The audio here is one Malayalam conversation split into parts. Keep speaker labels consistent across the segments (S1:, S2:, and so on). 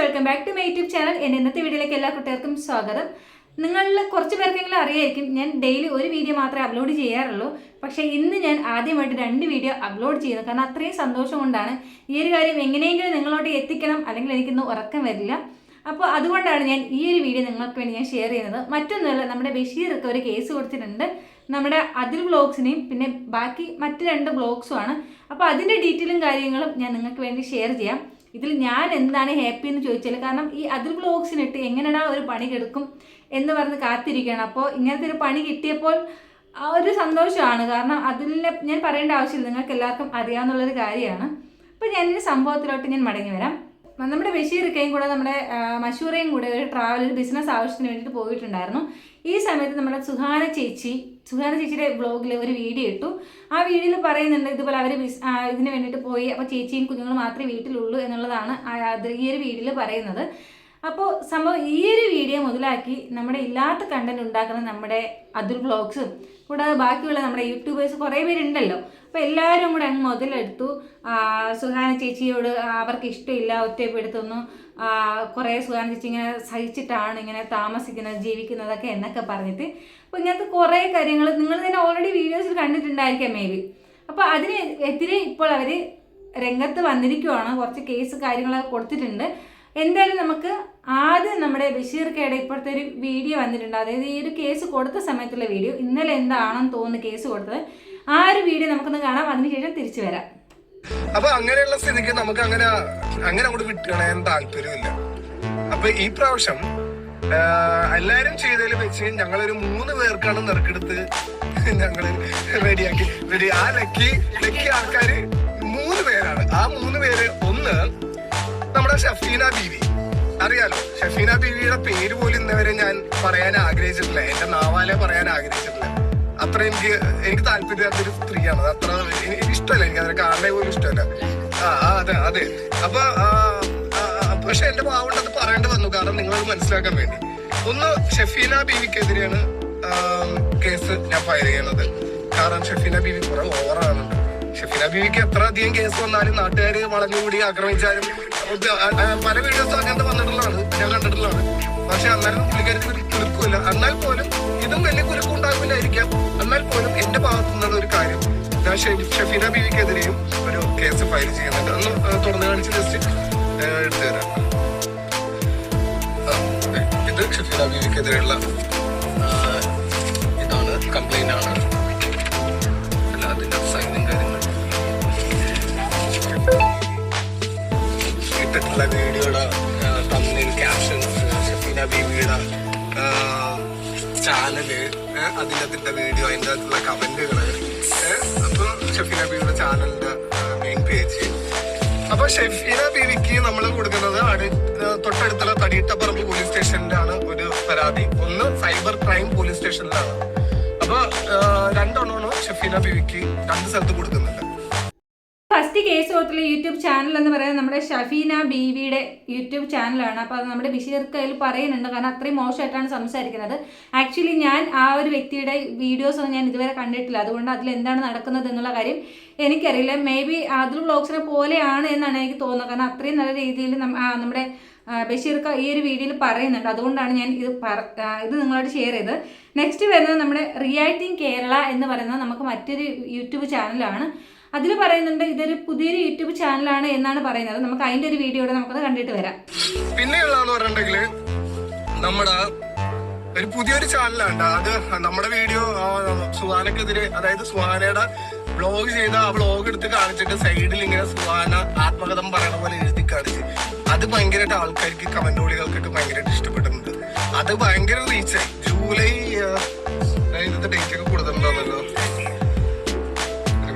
S1: Welcome back to my YouTube channel. എൻ്റെ ഇന്നത്തെ വീഡിയോയിലേക്ക് എല്ലാ കുട്ടികൾക്കും സ്വാഗതം. നിങ്ങളിൽ കുറച്ച് പേർക്കെങ്കിലും അറിയായിരിക്കും, ഞാൻ ഡെയിലി ഒരു വീഡിയോ മാത്രമേ അപ്ലോഡ് ചെയ്യാറുള്ളൂ. പക്ഷേ ഇന്ന് ഞാൻ ആദ്യമായിട്ട് 2 വീഡിയോ അപ്ലോഡ് ചെയ്യുന്നു. കാരണം അത്രയും സന്തോഷം കൊണ്ടാണ്. ഈ ഒരു കാര്യം എങ്ങനെയെങ്കിലും നിങ്ങളോട്ട് എത്തിക്കണം, അല്ലെങ്കിൽ എനിക്കിന്ന് ഉറക്കം വരില്ല. അപ്പോൾ അതുകൊണ്ടാണ് ഞാൻ ഈ ഒരു വീഡിയോ നിങ്ങൾക്ക് വേണ്ടി ഞാൻ ഷെയർ ചെയ്യുന്നത്. മറ്റൊന്നുമല്ല, നമ്മുടെ ബഷീർക്ക് ഒരു കേസ് കൊടുത്തിട്ടുണ്ട്. നമ്മുടെ അതിൽ വ്ളോഗ്സിനെയും പിന്നെ ബാക്കി മറ്റ് 2 വ്ളോഗ്സുമാണ്. അപ്പോൾ അതിൻ്റെ ഡീറ്റെയിലും കാര്യങ്ങളും ഞാൻ നിങ്ങൾക്ക് വേണ്ടി ഷെയർ ചെയ്യാം. ഇതിൽ ഞാൻ എന്താണ് ഹാപ്പി എന്ന് ചോദിച്ചാൽ, കാരണം ഈ അതിൽ വ്ളോഗ്സിനിട്ട് എങ്ങനെയാണ് ഒരു പണി കെടുക്കും എന്ന് പറഞ്ഞ് കാത്തിരിക്കുകയാണ്. അപ്പോൾ ഇങ്ങനത്തെ ഒരു പണി കിട്ടിയപ്പോൾ ആ ഒരു സന്തോഷമാണ്. കാരണം അതിനെ ഞാൻ പറയേണ്ട ആവശ്യമില്ല, നിങ്ങൾക്ക് എല്ലാവർക്കും അറിയാവുന്നുള്ളൊരു കാര്യമാണ്. അപ്പോൾ ഞാനൊരു സംഭവത്തിലോട്ട് ഞാൻ മടങ്ങി വരാം. നമ്മുടെ ബഷീർക്കയും കൂടെ നമ്മുടെ മഷൂറയും കൂടെ ഒരു ട്രാവൽ ബിസിനസ് ആവശ്യത്തിന് വേണ്ടിയിട്ട് പോയിട്ടുണ്ടായിരുന്നു. ഈ സമയത്ത് നമ്മുടെ സുഹാന ചേച്ചിയുടെ വ്ളോഗിൽ ഒരു വീഡിയോ ഇട്ടു. ആ വീഡിയോയിൽ പറയുന്നുണ്ട് ഇതുപോലെ അവർ ഇതിന് വേണ്ടിയിട്ട് പോയി, അപ്പോൾ ചേച്ചിയും കുഞ്ഞുങ്ങളും മാത്രമേ വീട്ടിലുള്ളൂ എന്നുള്ളതാണ് ഈ ഒരു വീഡിയോയിൽ പറയുന്നത്. അപ്പോൾ സംഭവം ഈ ഒരു വീഡിയോ മുതലാക്കി നമ്മുടെ ഇല്ലാത്ത കണ്ടന്റ് ഉണ്ടാക്കുന്ന നമ്മുടെ അതുൽ വ്ളോഗ്സും കൂടാതെ ബാക്കിയുള്ള നമ്മുടെ യൂട്യൂബേഴ്സ് കുറേ പേരുണ്ടല്ലോ. അപ്പോൾ എല്ലാവരും കൂടെ അങ്ങ് മുതലെടുത്തു. സുഹാന ചേച്ചിയോട് അവർക്ക് ഇഷ്ടമില്ല, ഒറ്റപ്പെടുത്തുന്നു, കുറേ സുഹാന ചേച്ചി ഇങ്ങനെ സഹിച്ചിട്ടാണ് ഇങ്ങനെ താമസിക്കുന്നത് ജീവിക്കുന്നതൊക്കെ എന്നൊക്കെ പറഞ്ഞിട്ട്. അപ്പോൾ ഇങ്ങനത്തെ കുറേ കാര്യങ്ങൾ നിങ്ങൾ തന്നെ ഓൾറെഡി വീഡിയോസിൽ കണ്ടിട്ടുണ്ടായിരിക്കാം മേ ബി. അപ്പോൾ അതിനെതിരെ ഇപ്പോൾ അവർ രംഗത്ത് വന്നിരിക്കുവാണ്. കുറച്ച് കേസ് കാര്യങ്ങളൊക്കെ കൊടുത്തിട്ടുണ്ട്. എന്തായാലും നമുക്ക് ആദ്യം നമ്മുടെ ബഷീർക്കയുടെ ഇപ്പോഴത്തെ ഒരു വീഡിയോ വന്നിട്ടുണ്ട്. അതായത് ഈ ഒരു കേസ് കൊടുത്ത സമയത്തുള്ള വീഡിയോ, ഇന്നലെ എന്താണെന്ന് തോന്നുന്നു കേസ് കൊടുത്തത്. ആ ഒരു വീഡിയോ നമുക്കൊന്ന് കാണാം, അതിനുശേഷം തിരിച്ചു വരാം.
S2: അപ്പൊ അങ്ങനെയുള്ള സ്ഥിതിക്ക് നമുക്ക് അങ്ങനെ അങ്ങോട്ട് വിട്ടുകളയാൻ താല്പര്യമില്ല. അപ്പൊ ഈ പ്രാവശ്യം എല്ലാരും ചെയ്തതിൽ വെച്ച് ഞങ്ങളൊരു 3 പേർക്കാണ് നറുക്കെടുത്ത് ഞങ്ങള് റെഡി. ആ ലക്കി ആൾക്കാര് 3 പേരാണ്. ആ 3 പേര്, ഒന്ന് നമ്മുടെ ഷഫീന ബീവി, അറിയാലോ. ഷഫീന ബീവിയുടെ പേര് പോലും ഇന്നവരെ ഞാൻ പറയാൻ ആഗ്രഹിച്ചിട്ടില്ല, എന്റെ നാവാലെ പറയാൻ ആഗ്രഹിച്ചിട്ടില്ല. അത്ര എനിക്ക് താല്പര്യമില്ലാത്തൊരു സ്ത്രീയാണ്. അത്ര എനിക്ക് ഇഷ്ടമല്ല, എനിക്ക് അതിനെ കാണാനേ പോലും ഇഷ്ടമല്ല. അതെ. അപ്പൊ പക്ഷെ എന്റെ പാവുണ്ട് അത് പറയേണ്ടി വന്നു, കാരണം നിങ്ങളത് മനസ്സിലാക്കാൻ വേണ്ടി. ഒന്ന്, ഷഫീന ബീവിക്കെതിരെയാണ് കേസ് ഞാൻ ഫയൽ ചെയ്യുന്നത്. കാരണം ഷഫീന ബീവി കുറെ ഓവറാണുണ്ട്. ഷഫീന ബീവിക്ക് എത്ര അധികം കേസ് വന്നാലും നാട്ടുകാര് വളഞ്ഞുകൂടി ആക്രമിച്ചാലും പല വീഡിയോസും അങ്ങനത്തെ വന്നിട്ടുള്ളതാണ്, ഞാൻ കണ്ടിട്ടുള്ളതാണ്. പക്ഷെ അന്നേരം പുള്ളിക്കാരി കുലുക്കില്ല. എന്നാൽ പോലും ഇതും വലിയ കുലുക്കുണ്ടാവില്ലായിരിക്കാം. എന്നാൽ പോലും എന്റെ ഭാഗത്തു നിന്നുള്ള ഒരു കാര്യം, ഞാൻ ഷഫീന ബീവിക്കെതിരെയും ഒരു കേസ് ഫയൽ ചെയ്യുന്നുണ്ട്. ഒന്ന് തുറന്നു കാണിച്ച് ജസ്റ്റ് എടുത്തു തരാം. ഇത് ഷഫീന ബീവിക്കെതിരെയുള്ള ഇതാണ്, കംപ്ലൈന്റ് ആണ്. അല്ല, അതിന്റെ സൈനും കാര്യങ്ങൾ ഇട്ടിട്ടുള്ള വീഡിയോയുടെ തമ്മിൽ ക്യാപ്ഷൻസ്, ഷഫീന ബീവിയുടെ ചാനല്, അതിന്റെ വീഡിയോ, അതിൻ്റെ അകത്തുള്ള കമന്റുകള്. അപ്പൊ ഷഫീന ബീവിയുടെ ചാനലിന്റെ മെയിൻ പേജ്. അപ്പൊ ഷഫീന ബീവിക്ക് നമ്മൾ കൊടുക്കുന്നത് തൊട്ടടുത്തുള്ള തടിയിട്ടപ്പറമ്പ് പോലീസ് സ്റ്റേഷനിലാണ് ഒരു പരാതി. ഒന്ന് സൈബർ ക്രൈം പോലീസ് സ്റ്റേഷനിലാണ്. അപ്പൊ 2 എണ്ണമാണ് ഷഫീന ബീവിക്ക് 2 സ്ഥലത്ത് കൊടുക്കുന്നുണ്ട്.
S1: ഫസ്റ്റ് കേസ് കൊടുത്തുള്ള യൂട്യൂബ് ചാനൽ എന്ന് പറയുന്നത് നമ്മുടെ ഷഫീന ബീവിയുടെ യൂട്യൂബ് ചാനലാണ്. അപ്പോൾ അത് നമ്മുടെ ബഷീർക്ക് അതിൽ പറയുന്നുണ്ട്, കാരണം അത്രയും മോശമായിട്ടാണ് സംസാരിക്കുന്നത്. ആക്ച്വലി ഞാൻ ആ ഒരു വ്യക്തിയുടെ വീഡിയോസൊന്നും ഞാൻ ഇതുവരെ കണ്ടിട്ടില്ല, അതുകൊണ്ട് അതിൽ എന്താണ് നടക്കുന്നത് എന്നുള്ള കാര്യം എനിക്കറിയില്ല. മേ ബി അതിൽ വ്ളോഗ്സിനെ പോലെയാണ് എന്നാണ് എനിക്ക് തോന്നുന്നത്, കാരണം അത്രയും നല്ല രീതിയിൽ നമ്മുടെ ബഷീർക്ക് ഈ ഒരു വീഡിയോയിൽ പറയുന്നുണ്ട്. അതുകൊണ്ടാണ് ഞാൻ ഇത് നിങ്ങളോട് ഷെയർ ചെയ്തത്. നെക്സ്റ്റ് വരുന്നത് നമ്മുടെ റിയാക്ടിങ് കേരള എന്ന് പറയുന്നത് നമുക്ക് മറ്റൊരു യൂട്യൂബ് ചാനലാണ്. അതിൽ പറയുന്നുണ്ട് ഇതൊരു പുതിയൊരു യൂട്യൂബ് ചാനലാണ് എന്നാണ് പറയുന്നത്. നമുക്ക് അതിന്റെ ഒരു വീഡിയോയുടെ നമുക്കത് കണ്ടിട്ട് വരാം.
S2: പിന്നെയുള്ളതെന്ന് പറഞ്ഞിട്ടുണ്ടെങ്കിൽ നമ്മുടെ ഒരു പുതിയൊരു ചാനലാണ്. അത് നമ്മുടെ വീഡിയോ സുഹാനക്കെതിരെ, അതായത് സുഹാനയുടെ വ്ളോഗ് ചെയ്ത ആ വ്ളോഗ് എടുത്ത് കാണിച്ചിട്ട് സൈഡിൽ ഇങ്ങനെ സുഹാന ആത്മകഥം പറയണ പോലെ എഴുതി കാണിച്ച് അത് ഭയങ്കരമായിട്ട് ആൾക്കാർക്ക് കമന്റുകൾക്കൊക്കെ ഭയങ്കരമായിട്ട് ഇഷ്ടപ്പെട്ടിട്ടുണ്ട്. അത് ഭയങ്കര റീച്ചായി. ജൂലൈ ഇതിന്റെ ഡേറ്റ് ഒക്കെ കൊടുത്തിട്ടുണ്ടല്ലോ.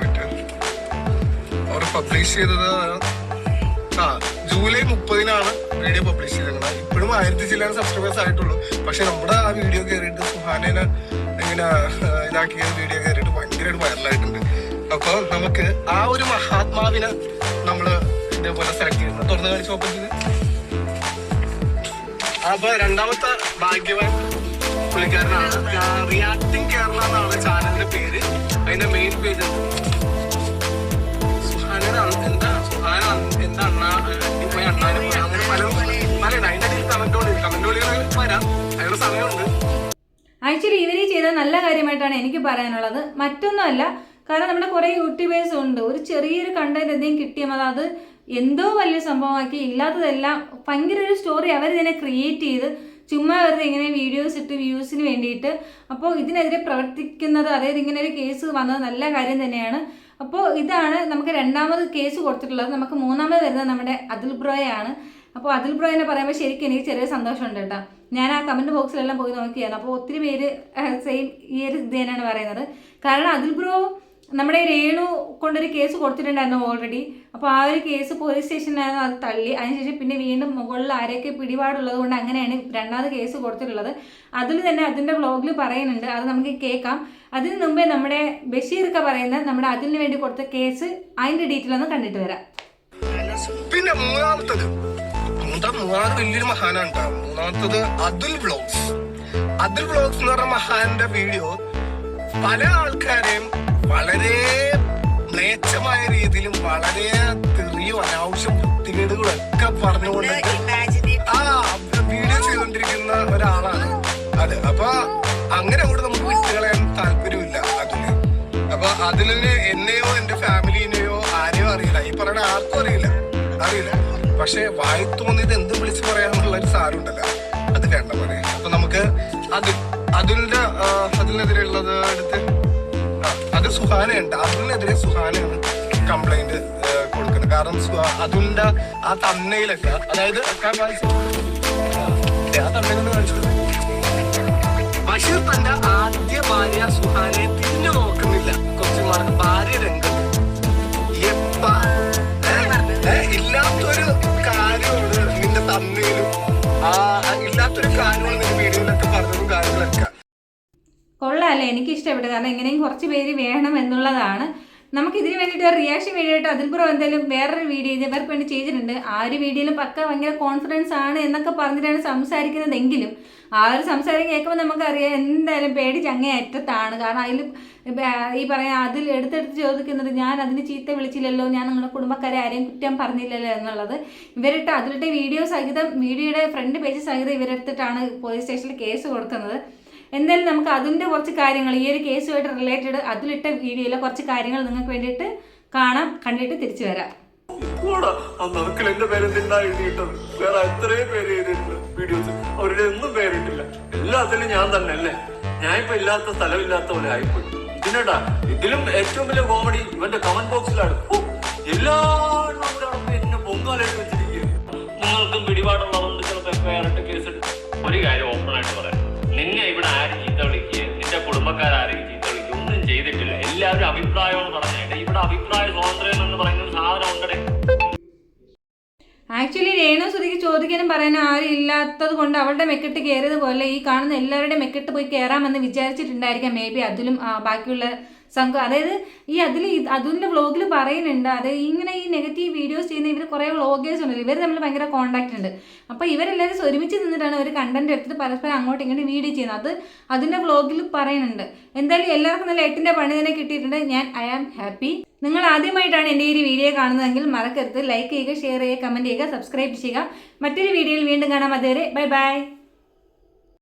S2: പബ്ലിഷ് ചെയ്തത് ജൂലൈ 30-നാണ് വീഡിയോ പബ്ലിഷ് ചെയ്തത്. ഇപ്പോഴും 1000 ചില്ലാണ് സബ്സ്ക്രൈബേഴ്സ് ആയിട്ടുള്ളൂ. പക്ഷെ നമ്മുടെ ആ വീഡിയോ കയറിയിട്ട് സുഹാനേനെ ഇങ്ങനെ ഇതാക്കിയ വീഡിയോ കയറിയിട്ട് ഭയങ്കരമായിട്ട് വൈറലായിട്ടുണ്ട്. അപ്പൊ നമുക്ക് ആ ഒരു മഹാത്മാവിനെ നമ്മള് ഇതേപോലെ സെലക്ട് ചെയ്യുന്നത്. തുറന്നു കാണിച്ച് ഓപ്പൺ ചെയ്ത്. അപ്പൊ 2ാമത്തെ ഭാഗ്യവാൻ പുള്ളിക്കാരനാണ്. റിയാക്ടിങ് കേരള എന്നാണ് ചാനലിന്റെ പേര്. അതിന്റെ മെയിൻ പേജ് എന്താ അണ്ണാനും അങ്ങനെ സമയമുണ്ട്.
S1: ആക്ച്വലി ഇവർ ചെയ്ത നല്ല കാര്യമായിട്ടാണ് എനിക്ക് പറയാനുള്ളത്. മറ്റൊന്നുമല്ല, കാരണം നമ്മുടെ കുറേ യൂട്യൂബേഴ്സ് ഉണ്ട്, ഒരു ചെറിയൊരു കണ്ടന്റ് എന്തെങ്കിലും കിട്ടിയാൽ അത് എന്തോ വലിയ സംഭവമാക്കി ഇല്ലാത്തതെല്ലാം ഭയങ്കര ഒരു സ്റ്റോറി അവർ ഇതിനെ ക്രിയേറ്റ് ചെയ്ത് ചുമ്മാ വെറുതെ ഇങ്ങനെ വീഡിയോസ് ഇട്ട് വ്യൂസിന് വേണ്ടിയിട്ട്. അപ്പോൾ ഇതിനെതിരെ പ്രവർത്തിക്കുന്നത്, അതായത് ഇങ്ങനെ ഒരു കേസ് വന്നത് നല്ല കാര്യം തന്നെയാണ്. അപ്പോൾ ഇതാണ് നമുക്ക് രണ്ടാമത് കേസ് കൊടുത്തിട്ടുള്ളത്. നമുക്ക് മൂന്നാമത് വരുന്നത് നമ്മുടെ അതുൽ ബ്രോയാണ്. അപ്പോൾ അതുൽ ബ്രോയെ പറയുമ്പോൾ ശരിക്കും എനിക്ക് ചെറിയ സന്തോഷമുണ്ട് കേട്ടോ. ഞാൻ ആ കമൻറ്റ് ബോക്സിലെല്ലാം പോയി നോക്കിയായിരുന്നു. അപ്പോൾ ഒത്തിരി പേര് സെയിം ഈ ഒരു ഇത് തന്നെയാണ് പറയുന്നത്. കാരണം അതുൽ ബ്രോ നമ്മുടെ രേണു കൊണ്ടൊരു കേസ് കൊടുത്തിട്ടുണ്ടായിരുന്നു ഓൾറെഡി. അപ്പോൾ ആ ഒരു കേസ് പോലീസ് സ്റ്റേഷനിലായിരുന്നു, അത് തള്ളി. അതിനുശേഷം പിന്നെ വീണ്ടും മുകളിൽ ആരെയൊക്കെ പിടിപാടുള്ളത് കൊണ്ട് അങ്ങനെയാണ് രണ്ടാമത് കേസ് കൊടുത്തിട്ടുള്ളത്. അതിൽ തന്നെ അതിൻ്റെ വ്ളോഗിൽ പറയുന്നുണ്ട്, അത് നമുക്ക് കേൾക്കാം. അതിന് മുമ്പേ നമ്മുടെ ബഷീറൊക്കെ പറയുന്ന നമ്മുടെ അതിന് വേണ്ടി കൊടുത്ത കേസ്, അതിൻ്റെ ഡീറ്റെയിൽ ഒന്ന് കണ്ടിട്ട് വരാം.
S2: പിന്നെ മൂന്നാമത്തത് വലിയൊരു മഹാനാണ്. മൂന്നാമത്തത് അതുൽ വ്ളോഗ്സ്. അതുൽ വ്ളോഗ്സ് എന്ന് പറഞ്ഞ മഹാന്റെ വീഡിയോ പല ആൾക്കാരെയും വളരെ മ്ലേച്ഛമായ രീതിയിലും വളരെ തെറിയോ അനാവശ്യം വൃത്തികേടുകളും ഒക്കെ പറഞ്ഞുകൊണ്ട് ആ വീഡിയോ ചെയ്തുകൊണ്ടിരിക്കുന്ന ഒരാളാണ് അത്. അപ്പൊ അങ്ങനെ അങ്ങോട്ട് നമുക്ക് വിട്ടുകളയാൻ താല്പര്യമില്ല അതിന്. അപ്പൊ അതിന് എന്നെയോ എന്റെ ഫാമിലിനെയോ ആരെയോ അറിയില്ല, ഈ പറയുന്ന ആർക്കും അറിയില്ല. പക്ഷെ വായി തോന്നിയത് എന്തും വിളിച്ചു പറയാനുള്ള ഒരു സാരം ഉണ്ടല്ലോ, അത് വേണ്ട പോലെ. അപ്പൊ നമുക്ക് അതിനെതിരെയുള്ളത് എടുത്ത് അത് സുഹാനുണ്ട്. അതിനെതിരെ സുഹാനാണ് കംപ്ലൈന്റ് കൊടുക്കുന്നത്. കാരണം അതിന്റെ ആ തന്നയിലൊക്കെ, അതായത് ആ തന്നയിലൊന്ന് കാണിച്ചത് ബഷീർ തന്റെ ആദ്യ ഭാര്യ സുഹാനെ തിരിഞ്ഞു നോക്കുന്നില്ല. കുറച്ച് ഭാര്യ രംഗം ഇല്ലാത്തൊരു കാര്യമാണ് നിന്റെ തന്നയിലും, ഇല്ലാത്തൊരു കാര്യമാണ് നിന്റെ വീഡിയോയിലൊക്കെ പറഞ്ഞതും കാര്യങ്ങളൊക്കെ.
S1: കൊള്ളാമല്ലേ, എനിക്ക് ഇഷ്ടപ്പെട്ടു. കാരണം ഇങ്ങനെയും കുറച്ച് പേര് വേണം എന്നുള്ളതാണ്. നമുക്ക് ഇതിന് വേണ്ടിയിട്ട് ഒരു റിയാക്ഷൻ വീഡിയോ ആയിട്ട് അതുൽ ബ്രോ എന്തായാലും വേറൊരു വീഡിയോ ഇവർക്ക് വേണ്ടി ചെയ്തിട്ടുണ്ട്. ആ ഒരു വീഡിയോയിലും പക്ക ഭയങ്കര കോൺഫിഡൻസ് ആണ് എന്നൊക്കെ പറഞ്ഞിട്ടാണ് സംസാരിക്കുന്നതെങ്കിലും ആ ഒരു സംസാരം കേൾക്കുമ്പോൾ നമുക്കറിയാം എന്തായാലും പേടിച്ച് അങ്ങേ അറ്റത്താണ്. കാരണം അതിൽ ഈ പറയാൻ അതിൽ എടുത്തെടുത്ത് ചോദിക്കുന്നത്, ഞാൻ അതിന് ചീത്ത വിളിച്ചില്ലല്ലോ, ഞാൻ നിങ്ങളുടെ കുടുംബക്കാരെ ആരെയും കുറ്റം പറഞ്ഞില്ലല്ലോ എന്നുള്ളത്. ഇവരിട്ട് അതിലിട്ട് വീഡിയോ സഹിതം, വീഡിയോയുടെ ഫ്രണ്ട് പേജ് സഹിതം ഇവരെടുത്തിട്ടാണ് പോലീസ് സ്റ്റേഷനിൽ കേസ് കൊടുക്കുന്നത്. എന്തായാലും നമുക്ക് അതിൻ്റെ കുറച്ച് കാര്യങ്ങൾ, ഈ ഒരു കേസുമായിട്ട് റിലേറ്റഡ് അതിലിട്ട വീഡിയോയിലെ കുറച്ച് കാര്യങ്ങൾ നിങ്ങൾക്ക് വേണ്ടിയിട്ട് കാണാം. കണ്ടിട്ട് തിരിച്ചു വരാം.
S3: എന്റെ പേര് എന്തിനാ എഴുതിയിട്ടത്? വേറെ എത്രയും പേര് എഴുതിയിട്ടുണ്ട് വീഡിയോസ്, അവരുടെ ഒന്നും പേരിട്ടില്ല. എല്ലാത്തിലും ഞാൻ തന്നെ അല്ലേ. ഞാൻ ഇപ്പൊ ഇല്ലാത്ത സ്ഥലമില്ലാത്ത പോലെ ആയിപ്പോയി. ഇതിനടാ ഇതിലും ഏറ്റവും വലിയ കോമഡി ഇവന്റെ കമന്റ് ബോക്സിലാണ്. എല്ലാവരും എന്നെ പൊങ്കാലായിട്ട് വെച്ചിരിക്കുക. നിങ്ങൾക്കും പിടിപാടുള്ളതുകൊണ്ട് ചിലപ്പോൾ എഫ്ഐആറിട്ട് കേസ് എടുക്കും. ഒരു കാര്യം ഓപ്പൺ ആയിട്ട് പറയാം, നിന്നെ ഇവിടെ ആരും ചീത്ത വിളിക്കുക, നിന്റെ കുടുംബക്കാരും ചീത്ത വിളിക്കുക, ഒന്നും ചെയ്തിട്ടില്ല. എല്ലാവരും അഭിപ്രായം എന്ന് പറഞ്ഞാൽ ഇവിടെ അഭിപ്രായ സ്വാതന്ത്ര്യം എന്ന് പറയുന്ന സാധനം ഉണ്ടേ.
S1: ആക്ച്വലി രേണു സുധിക്ക് ചോദിക്കാനും പറയാനും ആരും ഇല്ലാത്തത് കൊണ്ട് അവളുടെ മെക്കെട്ട് കയറിയത് പോലെ ഈ കാണുന്ന എല്ലാവരുടെയും മെക്കെട്ട് പോയി കയറാമെന്ന് വിചാരിച്ചിട്ടുണ്ടായിരിക്കാം മേ ബി അതിലും ബാക്കിയുള്ള സംഘം. അതായത് ഈ അതിൻ്റെ വ്ളോഗിൽ പറയുന്നുണ്ട്, അതായത് ഇങ്ങനെ ഈ നെഗറ്റീവ് വീഡിയോസ് ചെയ്യുന്ന ഇവർ കുറേ വ്ളോഗേഴ്സ് ഉണ്ടല്ലോ, ഇവർ തമ്മിൽ ഭയങ്കര കോൺടാക്ട് ഉണ്ട്. അപ്പോൾ ഇവരെല്ലാവരും ഒരുമിച്ച് നിന്നിട്ടാണ് ഒരു കണ്ടന്റ് എടുത്തിട്ട് പരസ്പരം അങ്ങോട്ടും ഇങ്ങോട്ടും വീഡിയോ ചെയ്യുന്നത്. അതിൻ്റെ വ്ളോഗിൽ പറയുന്നുണ്ട്. എന്തായാലും എല്ലാവർക്കും നല്ല 8ന്റെ പണി തന്നെ കിട്ടിയിട്ടുണ്ട്. I am happy. നിങ്ങൾ ആദ്യമായിട്ടാണ് എൻ്റെ ഈ വീഡിയോ കാണുന്നതെങ്കിൽ മറക്കരുത് ലൈക്ക് ചെയ്യുക, ഷെയർ ചെയ്യുക, കമൻറ്റ് ചെയ്യുക, സബ്സ്ക്രൈബ് ചെയ്യുക. മറ്റൊരു വീഡിയോയിൽ വീണ്ടും കാണാം. അതുവരെ ബൈ ബൈ.